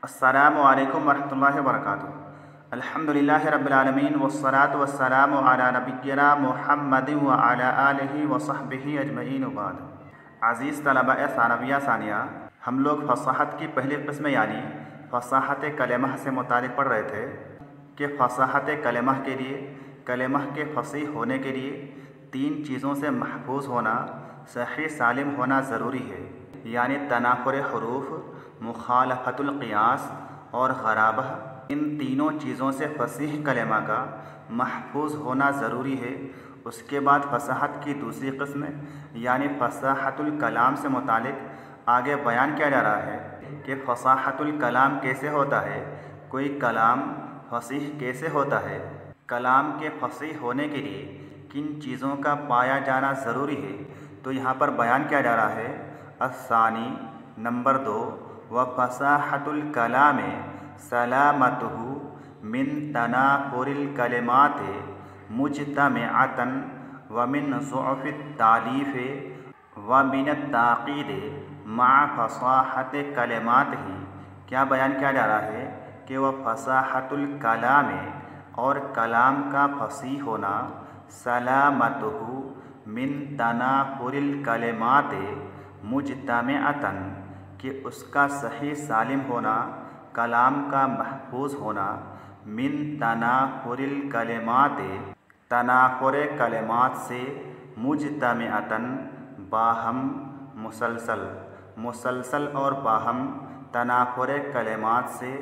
السلام علیکم ورحمۃ اللہ وبرکاتہ۔ الحمدللہ رب العالمین والصلاة والسلام علی نبینا محمد وعلی آلہ وصحبہ اجمعین وبعد۔ عزیز طلباء ثانویہ ثانیہ، ہم لوگ فصاحت کی پہلی قسم یعنی فصاحت کلمہ سے متعلق پڑھ رہے تھے کہ فصاحت کلمہ کے لیے، کلمہ کے فصیح ہونے کے لیے 3 چیزوں سے محفوظ ہونا، صحیح سالم ہونا ضروری ہے، یعنی تنافر حروف، مخالفت القیاس اور غرابہ۔ ان تینوں چیزوں سے فصیح کلمہ کا محفوظ ہونا ضروری ہے۔ اس کے بعد فصاحت کی دوسری قسم یعنی فصاحت الکلام سے متعلق آگے بیان کیا جا رہا ہے کہ فصاحت الکلام کیسے ہوتا ہے، کوئی کلام فصیح کیسے ہوتا ہے، کلام کے فصیح ہونے کے لیے کن چیزوں کا پایا جانا ضروری ہے۔ تو یہاں پر بیان کیا جا رہا ہے الثانی نمبر 2 وفصاحت الکلام سلامتہ من تنافر الکلمات مجتمعۃ ومن ضعف التالیف ومن التعقید مع فصاحت کلمات ہی۔ کیا بیان کیا جا رہا ہے کہ وہ فصاحت الکلام اور کلام کا فصیح ہونا، سلامتہ من تنافر الکلمات مجتمعۃ کہ اس کا صحیح سالم ہونا، کلام کا محفوظ ہونا، من تنافر الکلمات تنافر کلمات سے، مجتمعۃ باہم مسلسل اور باہم تنافر کلمات سے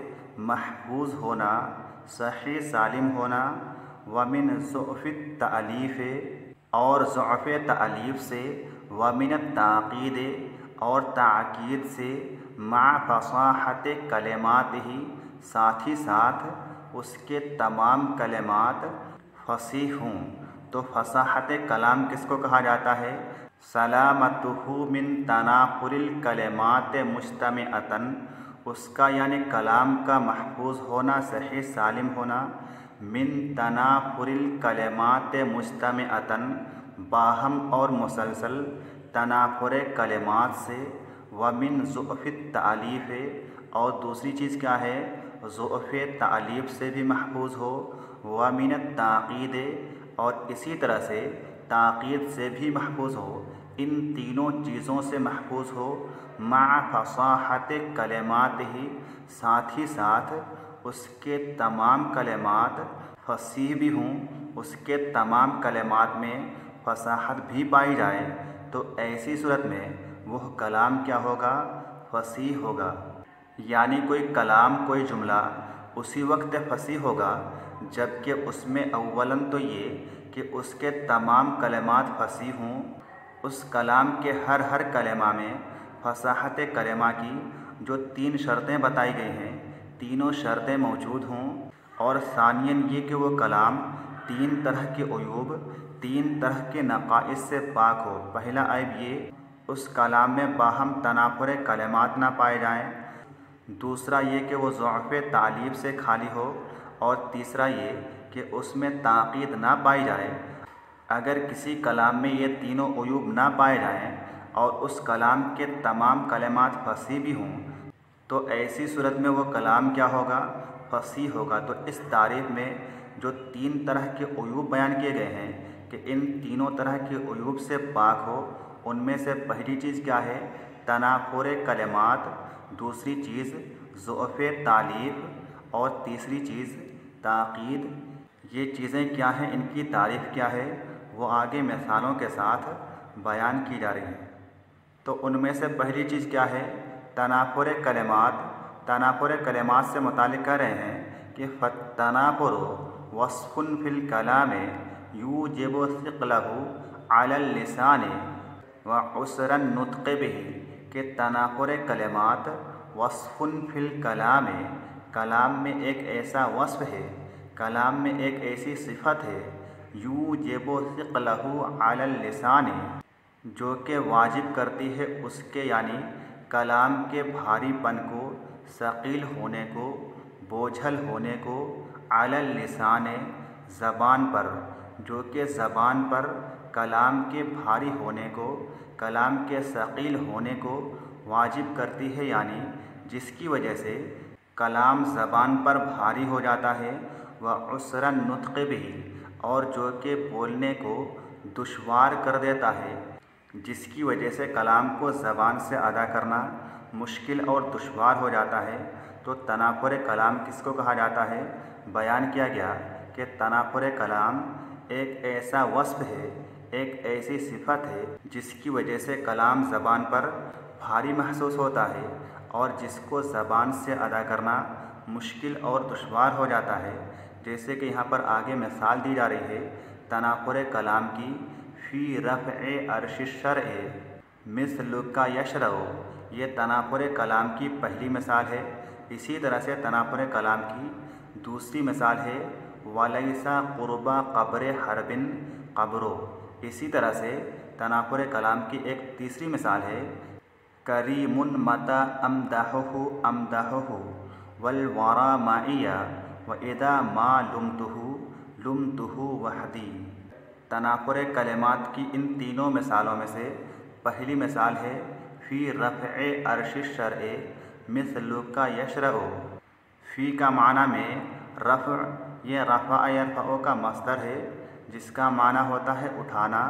محفوظ ہونا، صحیح سالم ہونا، ومن ضعف التألیف اور ضعف تألیف سے، ومن التعقید اور تاکید سے، مع فصاحت کلمات ہی ساتھ ہی ساتھ اس کے تمام کلمات فصیح ہوں۔ تو فصاحت کلام کس کو کہا جاتا ہے؟ سلامتہ من تنافر الکلمات مجتمعۃ، اس کا یعنی کلام کا محفوظ ہونا، صحیح سالم ہونا، من تنافر الکلمات مجتمعۃ باہم اور مسلسل تنافر کلمات سے، ومن ضعف التألیف اور دوسری چیز کیا ہے، ضعف تألیف سے بھی محفوظ ہو، ومن التعقید اور اسی طرح سے تعقید سے بھی محفوظ ہو، ان تینوں چیزوں سے محفوظ ہو، مع فصاحت کلمات ہی ساتھ ہی ساتھ اس کے تمام کلمات فصیح بھی ہوں، اس کے تمام کلمات میں فصاحت بھی پائی جائے، تو ایسی صورت میں وہ کلام کیا ہوگا؟ فصیح ہوگا۔ یعنی کوئی کلام، کوئی جملہ اسی وقت فصیح ہوگا جبکہ اس میں اولاً تو یہ کہ اس کے تمام کلمات فصیح ہوں، اس کلام کے ہر کلمہ میں فصاحت کلمہ کی جو 3 شرطیں بتائی گئی ہیں، تینوں شرطیں موجود ہوں، اور ثانیاً یہ کہ وہ کلام 3 طرح کے عیوب، 3 طرح کے نقائص سے پاک ہو۔ پہلا عیب یہ اس کلام میں باہم تنافر کلمات نہ پائے جائیں، دوسرا یہ کہ وہ ضعف تعلیف سے خالی ہو، اور تیسرا یہ کہ اس میں تعقید نہ پائی جائے۔ اگر کسی کلام میں یہ تینوں عیوب نہ پائے جائیں اور اس کلام کے تمام کلمات فصیح بھی ہوں، تو ایسی صورت میں وہ کلام کیا ہوگا؟ فصیح ہوگا۔ تو اس تعریف میں جو 3 طرح کے عیوب بیان کیے گئے ہیں کہ ان تینوں طرح کے عیوب سے پاک ہو، ان میں سے پہلی چیز کیا ہے؟ تنافر کلمات، دوسری چیز ضعف تالیف اور تیسری چیز تعقید۔ یہ چیزیں کیا ہیں، ان کی تعریف کیا ہے، وہ آگے مثالوں کے ساتھ بیان کی جا رہی ہیں۔ تو ان میں سے پہلی چیز کیا ہے؟ تنافر کلمات۔ تنافر کلمات سے متعلق کہہ رہے ہیں کہ فالتنافر وصف فی الکلام یوجب ثقلہ علی اللسان وعسر النطق بہ، کہ تنافر کلمات وصف فی الکلام، کلام میں ایک ایسا وصف ہے، کلام میں ایک ایسی صفت ہے، یوجب ثقلہ علی اللسان، جو کہ واجب کرتی ہے اس کے یعنی کلام کے بھاری پن کو، ثقیل ہونے کو، بوجھل ہونے کو، علی اللسان زبان پر، جو کہ زبان پر کلام کے بھاری ہونے کو، کلام کے ثقیل ہونے کو واجب کرتی ہے، یعنی جس کی وجہ سے کلام زبان پر بھاری ہو جاتا ہے، وعسر النطق بھی، اور جو کہ بولنے کو دشوار کر دیتا ہے، جس کی وجہ سے کلام کو زبان سے ادا کرنا مشکل اور دشوار ہو جاتا ہے، تو تنافر کلام کس کو کہا جاتا ہے؟ بیان کیا گیا کہ تنافر کلام ایک ایسا وصف ہے، ایک ایسی صفت ہے جس کی وجہ سے کلام زبان پر بھاری محسوس ہوتا ہے اور جس کو زبان سے ادا کرنا مشکل اور دشوار ہو جاتا ہے۔ جیسے کہ یہاں پر آگے مثال دی جا رہی ہے تنافر کلام کی، فی رفع عرش الشرع مثلک یشرع، یہ تنافر کلام کی پہلی مثال ہے۔ اسی طرح سے تنافر کلام کی دوسری مثال ہے ولیس قربا قبر حرب قبر۔ اسی طرح سے تنافر کلام کی ایک تیسری مثال ہے کریم متی امدحہ امدحہ والورا معی واذا ما لمتہ وحدی۔ تنافر کلمات کی ان تینوں مثالوں میں سے پہلی مثال ہے فی رفع عرش الشرع مثلک یشرع۔ فی کا معنی میں رفع، یہ رفع یرفع کا مصدر ہے جس کا معنی ہوتا ہے اٹھانا،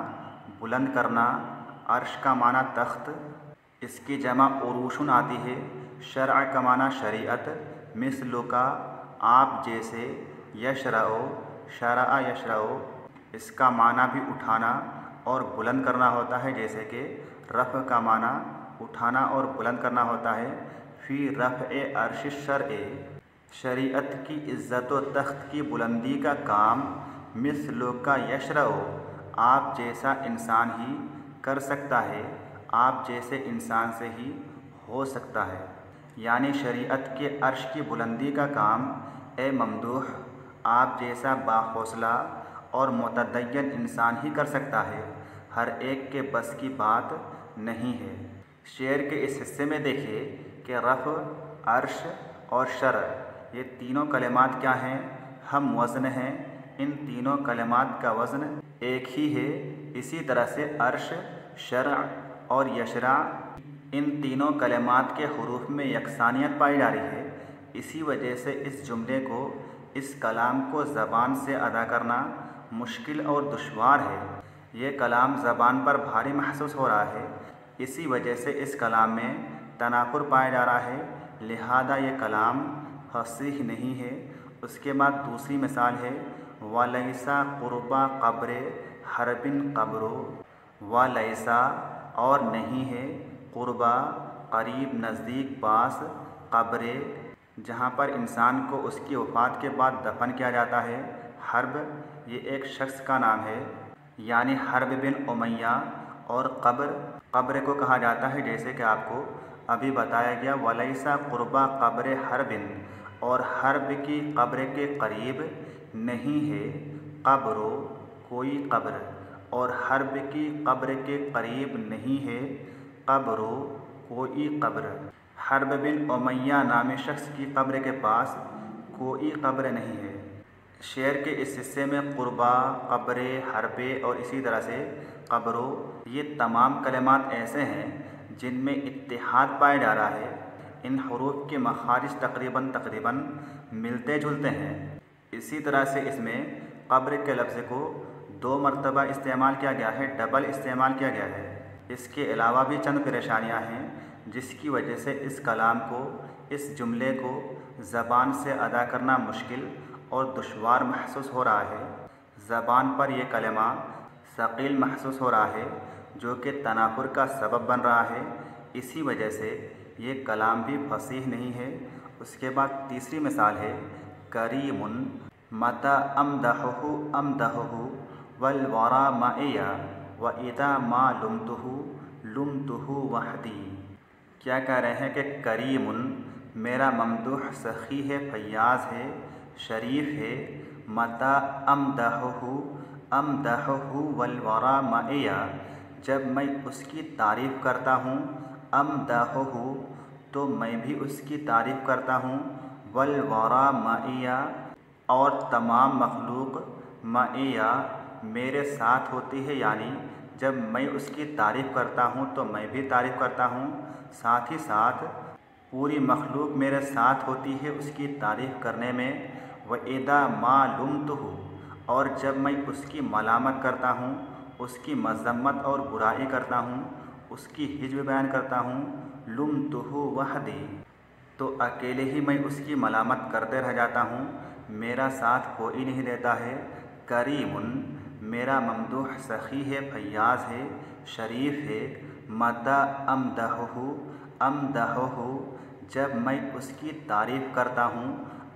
بلند کرنا۔ عرش کا معنی تخت، اس کی جمع عروشن آتی ہے۔ شرع کا معنی شریعت، مثلک آپ جیسے، یشرع شرع یشرع، اس کا معنی بھی اٹھانا اور بلند کرنا ہوتا ہے، جیسے کہ رفع کا معنی اٹھانا اور بلند کرنا ہوتا ہے۔ فی رفع عرش الشرع، شریعت کی عزت و تخت کی بلندی کا کام مثلک یشرع، آپ جیسا انسان ہی کر سکتا ہے، آپ جیسے انسان سے ہی ہو سکتا ہے۔ یعنی شریعت کے عرش کی بلندی کا کام اے ممدوح آپ جیسا باحوصلہ اور متدین انسان ہی کر سکتا ہے، ہر ایک کے بس کی بات نہیں ہے۔ شعر کے اس حصے میں دیکھیے کہ رفع، عرش اور شرع یہ تینوں کلمات کیا ہیں؟ ہم وزن ہیں، ان تینوں کلمات کا وزن ایک ہی ہے۔ اسی طرح سے عرش، شرع اور یشرع ان تینوں کلمات کے حروف میں یکسانیت پائی جا رہی ہے۔ اسی وجہ سے اس جملے کو، اس کلام کو زبان سے ادا کرنا مشکل اور دشوار ہے۔ یہ کلام زبان پر بھاری محسوس ہو رہا ہے، اسی وجہ سے اس کلام میں تنافر پایا جا رہا ہے، لہذا یہ کلام فصیح نہیں ہے۔ اس کے بعد دوسری مثال ہے وَلَيْسَ قُرْبَ قَبْرِ حَرْبٍ قَبْرُ، وَلَيْسَ اور نہیں ہے، قربا قریب نزدیک پاس، قبر جہاں پر انسان کو اس کی وفات کے بعد دفن کیا جاتا ہے۔ حرب یہ ایک شخص کا نام ہے، یعنی حرب بن امیہ، اور قبر کو کہا جاتا ہے جیسے کہ آپ کو ابھی بتایا گیا وَلَيْسَ قُرْبَ قَبْرِ حَرْبٍ، اور حرب کی قبر کے قریب نہیں ہے قبر کوئی قبر، اور حرب کی قبر کے قریب نہیں ہے قبر کوئی قبر۔ حرب بن امیہ نامی شخص کی قبر کے پاس کوئی قبر نہیں ہے۔ شعر کے اس حصے میں قربا، قبر، حرب اور اسی طرح سے قبر، یہ تمام کلمات ایسے ہیں جن میں اتحاد پایا جا رہا ہے، ان حروف کے مخارج تقریباً ملتے جلتے ہیں۔ اسی طرح سے اس میں قبر کے لفظ کو 2 مرتبہ استعمال کیا گیا ہے، ڈبل استعمال کیا گیا ہے۔ اس کے علاوہ بھی چند پریشانیاں ہیں جس کی وجہ سے اس کلام کو، اس جملے کو زبان سے ادا کرنا مشکل اور دشوار محسوس ہو رہا ہے۔ زبان پر یہ کلمہ ثقیل محسوس ہو رہا ہے جو کہ تنافر کا سبب بن رہا ہے، اسی وجہ سے یہ کلام بھی فصیح نہیں ہے۔ اس کے بعد تیسری مثال ہے کریم متی امدحہ امدحہ والورا معی واذا ما لمتہ وحدی۔ کیا کہہ رہے ہیں کہ کریم میرا ممدوح سخی ہے، فیاض ہے، شریف ہے، متی امدحہ امدحہ والورا معی، جب میں اس کی تعریف کرتا ہوں، امدحہ تو میں بھی اس کی تعریف کرتا ہوں، والورا معی اور تمام مخلوق معی میرے ساتھ ہوتی ہے، یعنی جب میں اس کی تعریف کرتا ہوں تو میں بھی تعریف کرتا ہوں، ساتھ ہی ساتھ پوری مخلوق میرے ساتھ ہوتی ہے اس کی تعریف کرنے میں، وَإِذَا مَا لُمْتُهُ، اور جب میں اس کی ملامت کرتا ہوں، اس کی مذمت اور برائی کرتا ہوں، اس کی ہجو بیان کرتا ہوں، لُمْتُهُ وحدی، تو اکیلے ہی میں اس کی ملامت کرتے رہ جاتا ہوں، میرا ساتھ کوئی نہیں دیتا ہے۔ کریم، میرا ممدوح سخی ہے، فیاض ہے، شریف ہے۔ متى امدحہ، جب میں اس کی تعریف کرتا ہوں،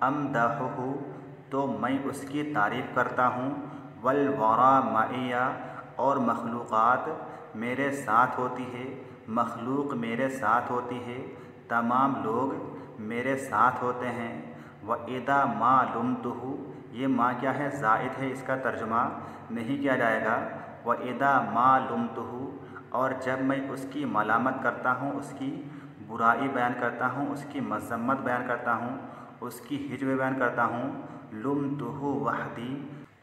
امدحہ، تو میں اس کی تعریف کرتا ہوں۔ والورا معی، اور مخلوقات میرے ساتھ ہوتی ہے، مخلوق میرے ساتھ ہوتی ہے، تمام لوگ میرے ساتھ ہوتے ہیں۔ وَإِذَا مَا لُمْتُهُ، یہ ماں کیا ہے؟ زائد ہے، اس کا ترجمہ نہیں کیا جائے گا۔ وَإِذَا مَا لُمْتُهُ، اور جب میں اس کی ملامت کرتا ہوں، اس کی برائی بیان کرتا ہوں، اس کی مذمت بیان کرتا ہوں، اس کی ہجو بیان کرتا ہوں، لُمْتُهُ وحدی،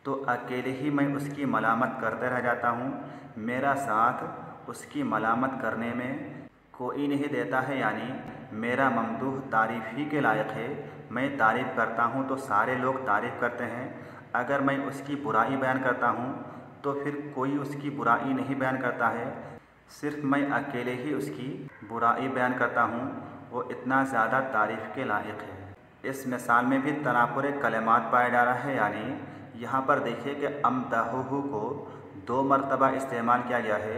تو اکیلے ہی میں اس کی ملامت کرتے رہ جاتا ہوں، میرا ساتھ اس کی ملامت کرنے میں کوئی نہیں دیتا ہے، یعنی میرا ممدوح تعریف ہی کے لائق ہے۔ میں تعریف کرتا ہوں تو سارے لوگ تعریف کرتے ہیں، اگر میں اس کی برائی بیان کرتا ہوں تو پھر کوئی اس کی برائی نہیں بیان کرتا ہے، صرف میں اکیلے ہی اس کی برائی بیان کرتا ہوں، وہ اتنا زیادہ تعریف کے لائق ہے۔ اس مثال میں بھی تنافر کلمات پایا جا رہا ہے، یعنی یہاں پر دیکھیے کہ امدحہ کو 2 مرتبہ استعمال کیا گیا ہے،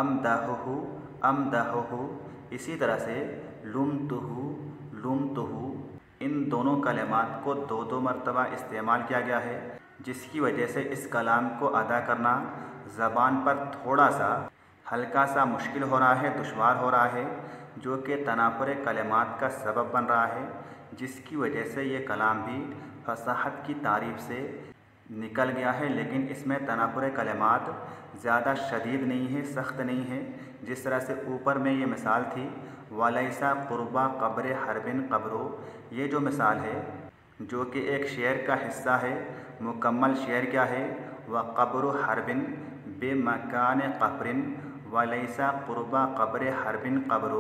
امدحہ، امدحہ، اسی طرح سے لُمْتُهُ، لُمْتُهُ، ان دونوں کلمات کو 2 مرتبہ استعمال کیا گیا ہے، جس کی وجہ سے اس کلام کو ادا کرنا زبان پر تھوڑا سا ہلکا سا مشکل ہو رہا ہے، دشوار ہو رہا ہے، جو کہ تنافر کلمات کا سبب بن رہا ہے، جس کی وجہ سے یہ کلام بھی فصاحت کی تعریف سے نکل گیا ہے، لیکن اس میں تنافر کلمات زیادہ شدید نہیں ہے، سخت نہیں ہے۔ جس طرح سے اوپر میں یہ مثال تھی، وَلَيْسَ قُرْبَ قَبْرِ حَرْبٍ قَبْرُ، یہ جو مثال ہے جو کہ ایک شعر کا حصہ ہے، مکمل شعر کیا ہے؟ وَقَبْرُ حَرْبٍ بِمَكَانِ قَبْرٍ وَلَيْسَ قُرْبَ قَبْرِ حَرْبٍ قَبْرُ،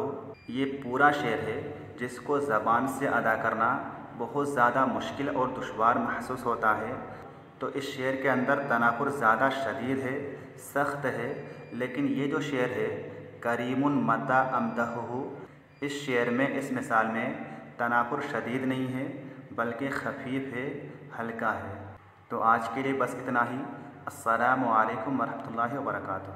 یہ پورا شعر ہے جس کو زبان سے ادا کرنا بہت زیادہ مشکل اور دشوار محسوس ہوتا ہے۔ تو اس شعر کے اندر تنافر زیادہ شدید ہے، سخت ہے، لیکن یہ جو شعر ہے کریم متی امدحہ، اس شعر میں، اس مثال میں تنافر شدید نہیں ہے بلکہ خفیف ہے، ہلکا ہے۔ تو آج کے لیے بس اتنا ہی۔ السلام علیکم ورحمۃ اللہ وبرکاتہ۔